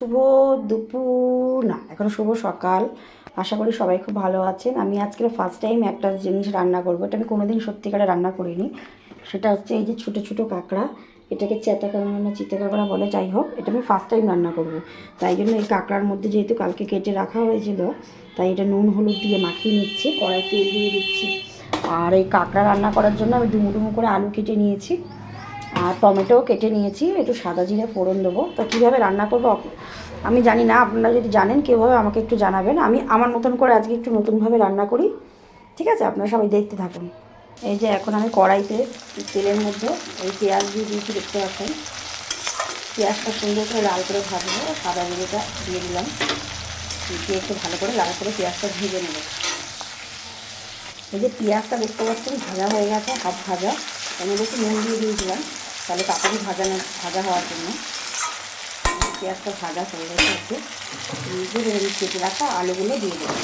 শুভ দুপুর না, এখন শুভ সকাল। আশা করি সবাই খুব ভালো আছেন। আমি আজকে ফার্স্ট টাইম একটা জিনিস রান্না করবো, এটা আমি কোনোদিন সত্যিকারে রান্না করিনি। সেটা হচ্ছে এই যে ছোটো ছোটো কাঁকড়া, এটাকে চেতা কাঁকড়া না চিতা কাঁকড়া বলে, যাই হোক, এটা আমি ফার্স্ট টাইম রান্না করবো। তাই জন্য এই কাঁকড়ার মধ্যে যেহেতু কালকে কেটে রাখা হয়েছিল, তাই এটা নুন হলুদ দিয়ে মাখিয়ে নিচ্ছি, কড়াই তেল দিয়ে দিচ্ছি। আর এই কাঁকড়া রান্না করার জন্য আমি ডুমো ডুমো করে আলু কেটে নিয়েছি, আর টমেটোও কেটে নিয়েছি, একটু সাদা জিরে ফোড়ন দেবো। তো কীভাবে রান্না করবো আমি জানি না, আপনারা যদি জানেন কীভাবে আমাকে একটু জানাবেন। আমি আমার মতন করে আজকে একটু নতুনভাবে রান্না করি, ঠিক আছে? আপনারা সবাই দেখতে থাকুন। এই যে এখন আমি কড়াইতে তেলের মধ্যে এই পেঁয়াজ দিয়ে দিয়েছি, দেখতে পাচ্ছেন। পেঁয়াজটা সুন্দর করে লাল করে ভাজবো, সাদা জিরেটা দিয়ে দিলাম, দিয়ে একটু ভালো করে লাল করে পেঁয়াজটা ভেজে নেব। এই যে পেঁয়াজটা দেখতে পাচ্ছেন ভাজা হয়ে গেছে, হাফ ভাজা। আমি একটু নুন দিয়ে দিয়েছিলাম, তাহলে তাড়াতাড়ি ভাজা হওয়ার জন্য। পেঁয়াজটা ভাজা হয়ে গেছে, একটু কেটে রাখা আলুগুলো দিয়ে দেবো।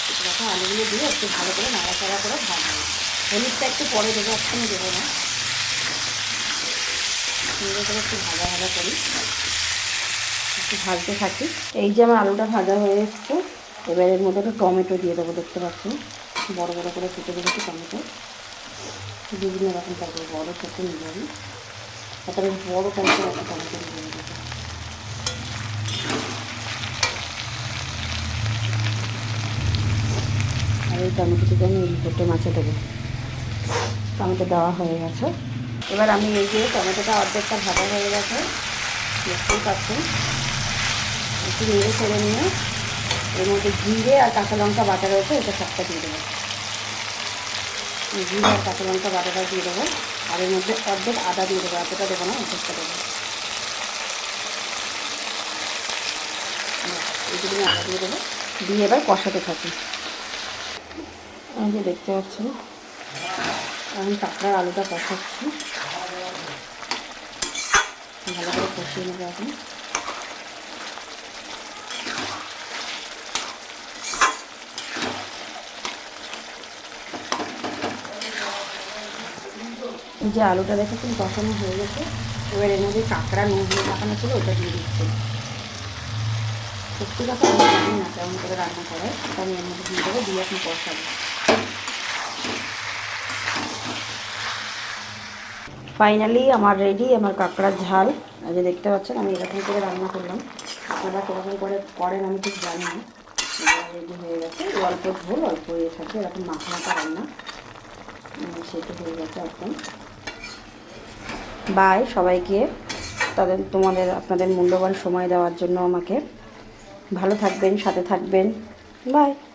কেটে রাখা আলুগুলো দিয়ে একটু ভালো করে নাড়াচাড়া করে ভাজবো। হলুদটা একটু পরে দেবো, একসঙ্গে দেবো না। সুন্দর করে একটু ভাজা ভাজা করি, একটু ভাজতে থাকি। এই যে আমার আলুটা ভাজা হয়ে এসছে, এবার এর মধ্যে একটু টমেটো দিয়ে দেবো। দেখতে পাচ্ছি বড় বড় করে কেটে দিয়েছি টমেটো, বিভিন্ন রকম থাকবে, বড়ো ছোটো নিয়ে যাবি। তারপরে বড়ো টাইপের একটা টমেটো দিয়ে দেবো। আর এই টমেটোটিকে আমি ভেটে মাছে দেবো। টমেটো দেওয়া হয়ে গেছে। এবার আমি এই যে টমেটোটা অর্ধেকটা ভাজা হয়ে গেছে, দেখতেই পাচ্ছেন। একটু নেড়ে ছেড়ে নিয়ে এর মধ্যে জিরে আর কাঁচা লঙ্কা বাটা রয়েছে, এটা সবটা দিয়ে দেবো। জিরে আর কাঁচা লঙ্কা বাটাটা দিয়ে দেবো, আর এর মধ্যে অর্ধেক আদা দিয়ে দেবো, এতটা দেবো না, অর্ধেকটা দেবো। এইটুকু আদা দিয়ে দেবো, দিয়ে এবার কষাতে থাকি। এই যে দেখতে পাচ্ছেন আমি কাঁকড়ার আলুটা কষাচ্ছি, ভালো করে কষিয়ে নেবো এখন। যে আলুটা দেখেছেন কষানো হয়ে গেছে, এবার এর মধ্যে কাঁকড়া নুন দিয়ে মাখানো ছিল ওটা দিয়ে দিচ্ছি। সত্যি কথা আমি জানি না কেমন করে রান্না করে, ওটা আমি এর মধ্যে দিয়ে দেবো, দিয়ে এখন কষাবো। ফাইনালি আমার রেডি আমার কাঁকড়ার ঝাল। যে দেখতে পাচ্ছেন আমি এরকম করে রান্না করলাম, আপনারা কীরকম করে করেন আমি ঠিক জানি না। রেডি হয়ে গেছে, অল্প ঝোল অল্প ইয়ে থাকে, এরকম মাখা মাখা রান্না, সেটা হয়ে গেছে এখন। বাই সবাইকে, আপনাদের মূল্যবান সময় দেওয়ার জন্য আমাকে। ভালো থাকবেন, সাথে থাকবেন। বাই।